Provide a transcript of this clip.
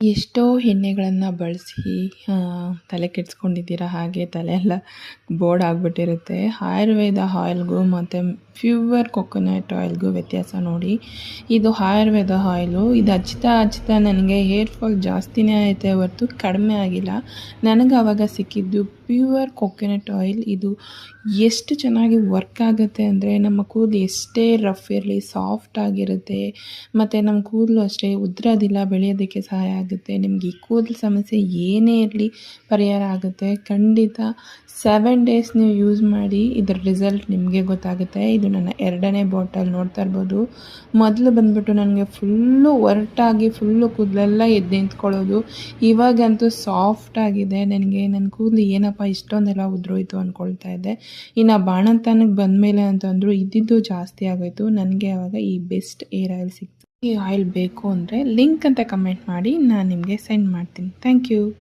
ಎಷ್ಟೋ ಎಣ್ಣೆಗಳನ್ನು ಬಳಸಿ ತಲೆ ಕೆಡಿಸ್ಕೊಂಡಿದ್ದೀರ, ಹಾಗೆ ತಲೆ ಎಲ್ಲ ಬೋರ್ಡ್ ಆಗಿಬಿಟ್ಟಿರುತ್ತೆ. ಆಯುರ್ವೇದ ಆಯಿಲ್ಗೂ ಮತ್ತು ಪ್ಯೂವರ್ ಕೊಕೊನಟ್ ಆಯಿಲ್ಗೂ ವ್ಯತ್ಯಾಸ ನೋಡಿ. ಇದು ಆಯುರ್ವೇದ ಆಯಿಲು. ಇದು ಹಚ್ತಾ ನನಗೆ ಹೇರ್ ಫಾಲ್ ಜಾಸ್ತಿನೇ ಆಯಿತೆ ಹೊರತು ಕಡಿಮೆ ಆಗಿಲ್ಲ. ನನಗೆ ಆವಾಗ ಸಿಕ್ಕಿದ್ದು ಪ್ಯೂವರ್ ಕೊಕೊನಟ್ ಆಯಿಲ್. ಇದು ಎಷ್ಟು ಚೆನ್ನಾಗಿ ವರ್ಕ್ ಆಗುತ್ತೆ ಅಂದರೆ, ನಮ್ಮ ಕೂದಲು ಎಷ್ಟೇ ರಫ್ ಇರಲಿ ಸಾಫ್ಟ್ ಆಗಿರುತ್ತೆ. ಮತ್ತು ನಮ್ಮ ಕೂದಲು ಅಷ್ಟೇ ಉದುರೋದಿಲ್ಲ, ಬೆಳೆಯೋದಕ್ಕೆ ಸಹಾಯ ಆಗುತ್ತೆ. ನಿಮಗೆ ಈ ಕೂದಲು ಸಮಸ್ಯೆ ಏನೇ ಇರಲಿ ಪರಿಹಾರ ಆಗುತ್ತೆ. ಖಂಡಿತ 7 ಡೇಸ್ ನೀವು ಯೂಸ್ ಮಾಡಿ, ಇದರ ರಿಸಲ್ಟ್ ನಿಮಗೆ ಗೊತ್ತಾಗುತ್ತೆ. ಇದು ನನ್ನ 2ನೇ ಬಾಟಲ್ ನೋಡ್ತಾ ಇರ್ಬೋದು. ಮೊದಲು ಬಂದುಬಿಟ್ಟು ನನಗೆ ಫುಲ್ಲು ಒರಟಾಗಿ ಫುಲ್ಲು ಕೂದಲೆಲ್ಲ ಎದ್ದು ನಿಂತ್ಕೊಳ್ಳೋದು. ಇವಾಗಂತೂ ಸಾಫ್ಟ್ ಆಗಿದೆ. ನನಗೆ ನನ್ನ ಕೂದಲು ಏನಪ್ಪ ಇಷ್ಟೊಂದೆಲ್ಲ ಉದುರೋಯ್ತು ಅಂದ್ಕೊಳ್ತಾ ಇದ್ದೆ. ಇನ್ನು ಬಾಣಂತನಕ್ಕೆ ಬಂದಮೇಲೆ ಅಂತಂದರೂ ಇದ್ದಿದ್ದು ಜಾಸ್ತಿ ಆಗೋಯಿತು. ನನಗೆ ಆವಾಗ ಈ ಬೆಸ್ಟ್ ಏರ್ ಆಯಿಲ್ ಸಿಕ್ತು. ಈ ಆಯಿಲ್ ಬೇಕು ಅಂದರೆ ಲಿಂಕ್ ಅಂತ ಕಮೆಂಟ್ ಮಾಡಿ, ನಾನು ನಿಮಗೆ ಸೆಂಡ್ ಮಾಡ್ತೀನಿ. Thank you.